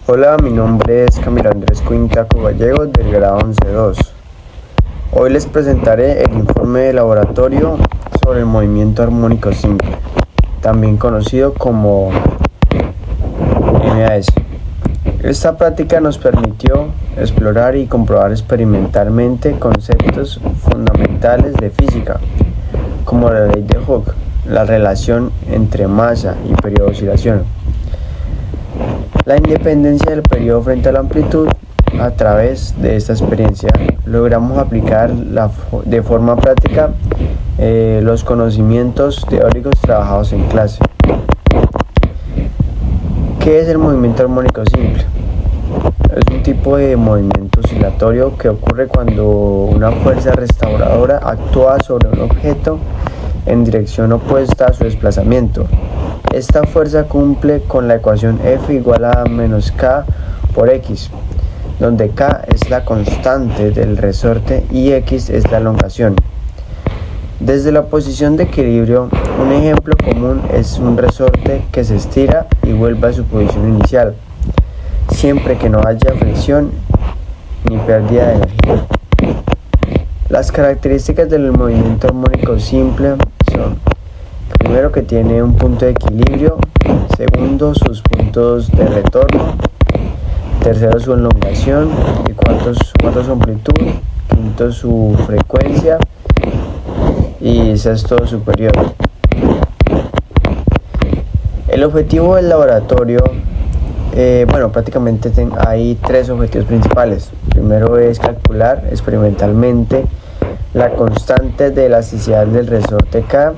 Hola, mi nombre es Camilo Andrés Cuintaco Gallegos del grado 11.2. Hoy les presentaré el informe de laboratorio sobre el movimiento armónico simple, también conocido como MAS. Esta práctica nos permitió explorar y comprobar experimentalmente conceptos fundamentales de física, como la ley de Hooke, la relación entre masa y periodo de oscilación, la independencia del periodo frente a la amplitud. A través de esta experiencia logramos aplicar de forma práctica los conocimientos teóricos trabajados en clase. ¿Qué es el movimiento armónico simple? Es un tipo de movimiento oscilatorio que ocurre cuando una fuerza restauradora actúa sobre un objeto en dirección opuesta a su desplazamiento. Esta fuerza cumple con la ecuación F igual a menos K por X, donde K es la constante del resorte y X es la elongación. Desde la posición de equilibrio, un ejemplo común es un resorte que se estira y vuelve a su posición inicial, siempre que no haya fricción ni pérdida de energía. Las características del movimiento armónico simple son: primero, que tiene un punto de equilibrio; segundo, sus puntos de retorno; tercero, su elongación; y cuarto, su amplitud; quinto, su frecuencia; y sexto, su periodo. El objetivo del laboratorio, prácticamente hay tres objetivos principales. Primero es calcular experimentalmente la constante de elasticidad del resorte K.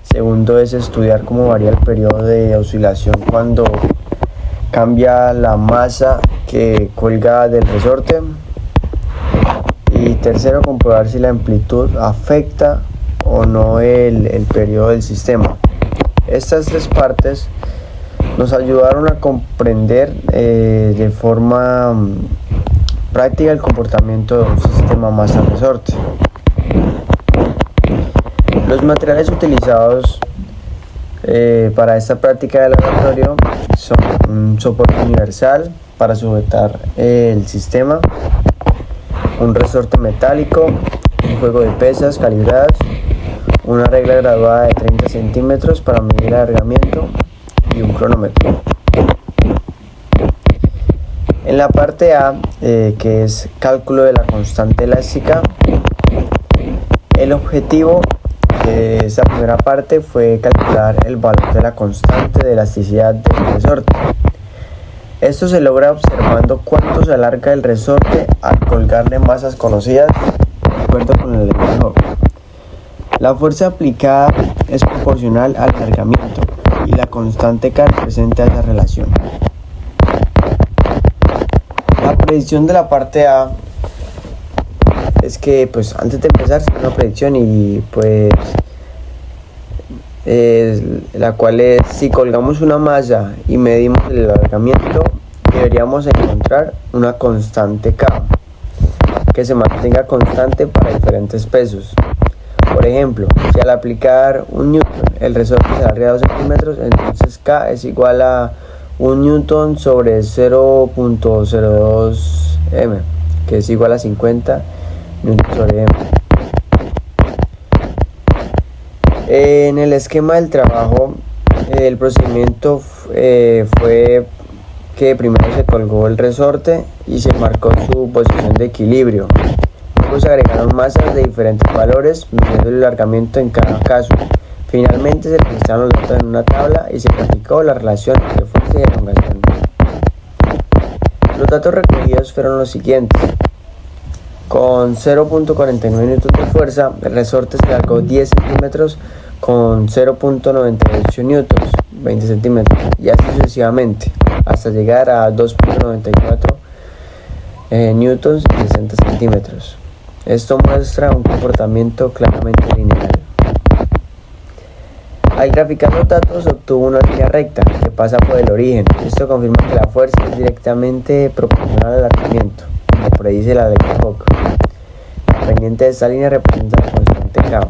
Segundo es estudiar cómo varía el periodo de oscilación cuando cambia la masa que cuelga del resorte. Y tercero, comprobar si la amplitud afecta o no el periodo del sistema. Estas tres partes nos ayudaron a comprender de forma práctica el comportamiento de un sistema masa-resorte. Los materiales utilizados para esta práctica de laboratorio son un soporte universal para sujetar el sistema, un resorte metálico, un juego de pesas calibradas, una regla graduada de 30 centímetros para medir el alargamiento y un cronómetro. En la parte A, que es cálculo de la constante elástica, el objetivo de esta primera parte fue calcular el valor de la constante de elasticidad del resorte. Esto se logra observando cuánto se alarga el resorte al colgarle masas conocidas de acuerdo con la ley de Hooke. La fuerza aplicada es proporcional al alargamiento y la constante K representa esa relación. La predicción de la parte A es que, antes de empezar, es una predicción la cual es: si colgamos una masa y medimos el alargamiento, deberíamos encontrar una constante K que se mantenga constante para diferentes pesos. Por ejemplo, si al aplicar un newton el resorte se alarga 2 centímetros, entonces K es igual a 1 newton sobre 0.02 m, que es igual a 50 newton sobre m. En el esquema del trabajo, el procedimiento fue que primero se colgó el resorte y se marcó su posición de equilibrio. Luego se agregaron masas de diferentes valores, midiendo el alargamiento en cada caso. Finalmente se registraron los datos en una tabla y se graficó la relación entre fuerza y elongación. Los datos recogidos fueron los siguientes: con 0.49 newtons de fuerza, el resorte se alargó 10 centímetros; con 0.98 newtons, 20 centímetros, y así sucesivamente, hasta llegar a 2.94 newtons y 60 centímetros. Esto muestra un comportamiento claramente lineal. Al graficar los datos, se obtuvo una línea recta que pasa por el origen. Esto confirma que la fuerza es directamente proporcional al alargamiento, como predice la ley de Hooke. La pendiente de esta línea representa la constante K.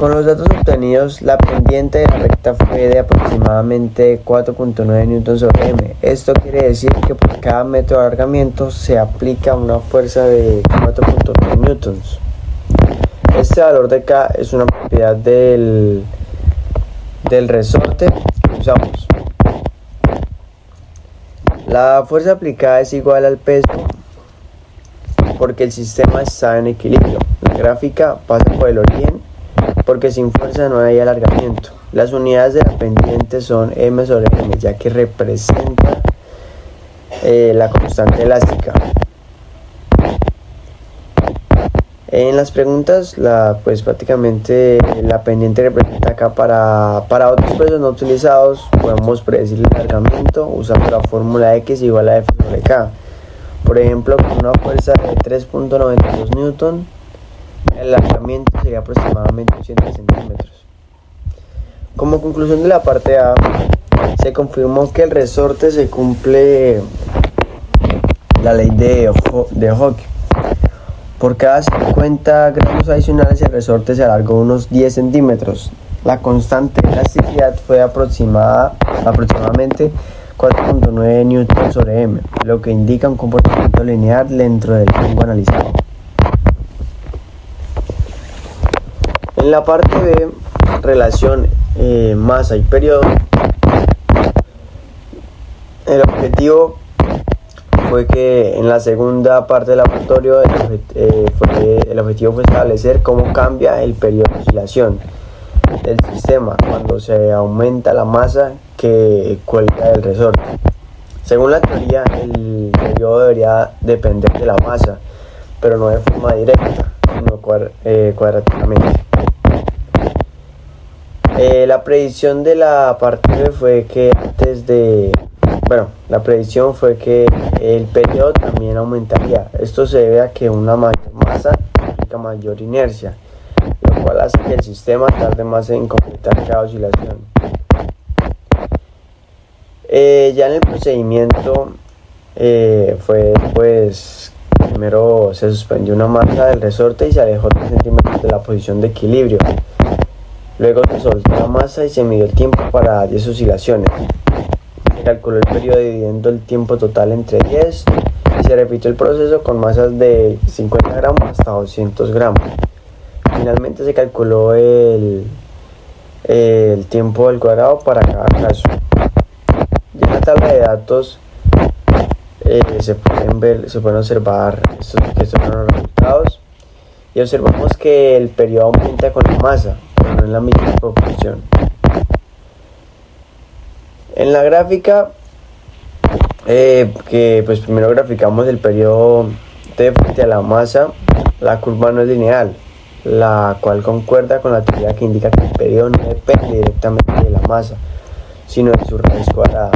Con los datos obtenidos, la pendiente de la recta fue de aproximadamente 4.9 newtons sobre m. Esto quiere decir que por cada metro de alargamiento se aplica una fuerza de 4.9 newtons. Este valor de K es una propiedad del resorte que usamos. La fuerza aplicada es igual al peso porque el sistema está en equilibrio. La gráfica pasa por el origen porque sin fuerza no hay alargamiento. Las unidades de la pendiente son m sobre m, ya que representa la constante elástica. En las preguntas, pues prácticamente la pendiente representa acá para otros pesos no utilizados. Podemos predecir el alargamiento usando la fórmula X igual a F sobre K. Por ejemplo, con una fuerza de 3.92 newton, el alargamiento sería aproximadamente 80 centímetros. Como conclusión de la parte A, se confirmó que el resorte se cumple la ley de Hooke. Por cada 50 gramos adicionales el resorte se alargó unos 10 centímetros. La constante de elasticidad fue aproximadamente 4.9 newton sobre m, lo que indica un comportamiento lineal dentro del rango analizado. En la parte B, relación masa y periodo, el objetivo fue que en la segunda parte del laboratorio el objetivo fue establecer cómo cambia el periodo de oscilación del sistema cuando se aumenta la masa que cuelga del resorte. Según la teoría, el periodo debería depender de la masa, pero no de forma directa, sino cuadraticamente. La predicción de la parte B fue que la predicción fue que el periodo también aumentaría. Esto se debe a que una mayor masa implica mayor inercia, lo cual hace que el sistema tarde más en completar cada oscilación. Ya en el procedimiento primero se suspendió una masa del resorte y se alejó 3 centímetros de la posición de equilibrio. Luego se soltó la masa y se midió el tiempo para 10 oscilaciones. Se calculó el periodo dividiendo el tiempo total entre 10 y se repitió el proceso con masas de 50 gramos hasta 200 gramos. Finalmente se calculó el tiempo al cuadrado para cada caso. Y en la tabla de datos se pueden observar estos fueron los resultados y observamos que el periodo aumenta con la masa, pero no en la misma proporción. En la gráfica, primero graficamos el periodo T frente a la masa, la curva no es lineal, la cual concuerda con la teoría que indica que el periodo no depende directamente de la masa, sino de su raíz cuadrada.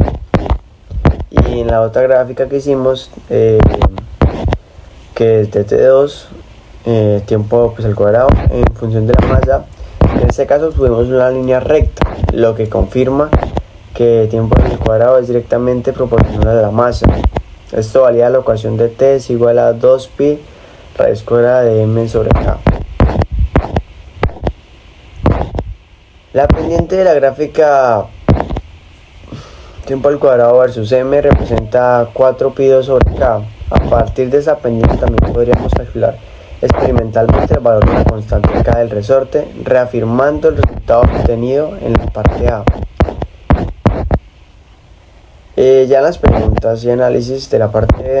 Y en la otra gráfica que hicimos, que es de T2, tiempo al cuadrado en función de la masa, en este caso tuvimos una línea recta, lo que confirma que tiempo al cuadrado es directamente proporcional a la masa. Esto valida la ecuación de T es igual a 2pi raíz cuadrada de m sobre K. La pendiente de la gráfica tiempo al cuadrado versus m representa 4pi2 sobre K. A partir de esa pendiente también podríamos calcular experimentalmente el valor de la constante K del resorte, reafirmando el resultado obtenido en la parte A. Ya en las preguntas y análisis de la parte B,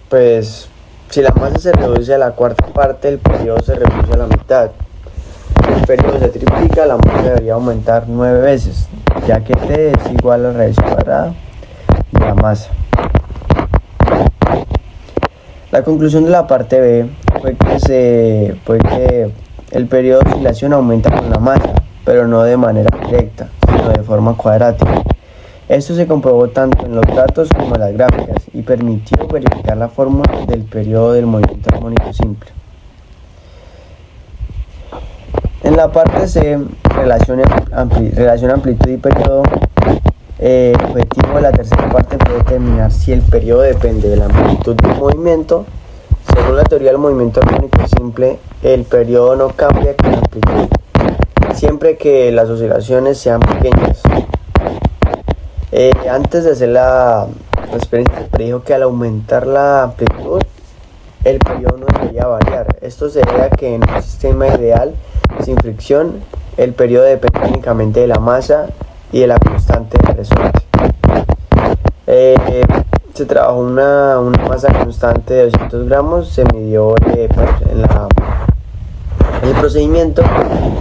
pues si la masa se reduce a la cuarta parte, el periodo se reduce a la mitad. Si el periodo se triplica, la masa debería aumentar 9 veces, ya que T es igual a la raíz cuadrada de la masa. La conclusión de la parte B fue que el periodo de oscilación aumenta con la masa, pero no de manera directa, sino de forma cuadrática. Esto se comprobó tanto en los datos como en las gráficas y permitió verificar la fórmula del periodo del movimiento armónico simple. En la parte C, relación amplitud y periodo, el objetivo de la tercera parte fue determinar si el periodo depende de la amplitud del movimiento. Según la teoría del movimiento armónico simple, el periodo no cambia con la amplitud. siempre que las oscilaciones sean pequeñas. Antes de hacer la experiencia, se predijo que al aumentar la amplitud, el periodo no debería variar. Esto se debe a que en un sistema ideal, sin fricción, el periodo depende únicamente de la masa y de la constante de resorte. Se trabajó una masa constante de 200 gramos, se midió en el procedimiento.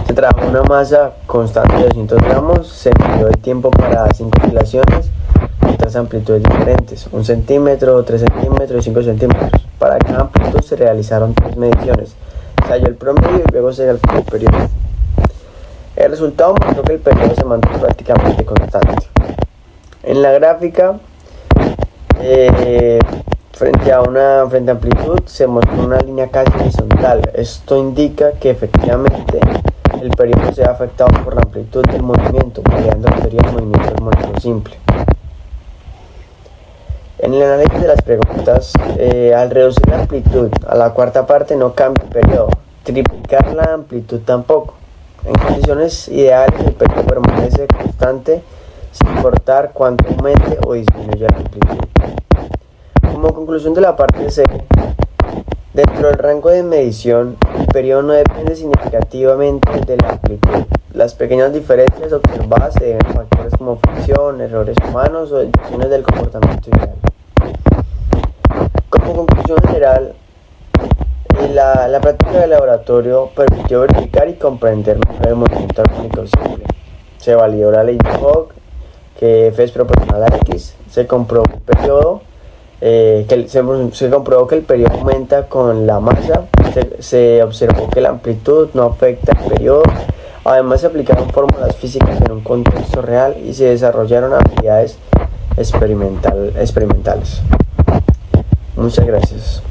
Se trabajó una masa constante de 200 gramos, se midió el tiempo para 5 oscilaciones en 3 amplitudes diferentes, 1 centímetro, 3 centímetros y 5 centímetros. Para cada amplitud se realizaron 3 mediciones, se halló el promedio y luego se calculó el periodo. El resultado mostró que el periodo se mantuvo prácticamente constante. En la gráfica, frente a amplitud, se mostró una línea casi horizontal. Esto indica que efectivamente el periodo se ha afectado por la amplitud del movimiento, variando la teoría del movimiento armónico simple. En el análisis de las preguntas, al reducir la amplitud a la cuarta parte no cambia el periodo, triplicar la amplitud tampoco. En condiciones ideales el periodo permanece constante sin importar cuánto aumente o disminuya la amplitud. Como conclusión de la parte C, dentro del rango de medición, el periodo no depende significativamente de la amplitud. Las pequeñas diferencias observadas se deben a factores como fricción, errores humanos o desviaciones del comportamiento ideal. Como conclusión general, la práctica del laboratorio permitió verificar y comprender mejor el movimiento armónico simple. Se validó la ley de Hooke, que F es proporcional a X. Se comprobó se comprobó que el periodo aumenta con la masa. Se observó que la amplitud no afecta el periodo. Además, se aplicaron fórmulas físicas en un contexto real y se desarrollaron habilidades experimentales. Muchas gracias.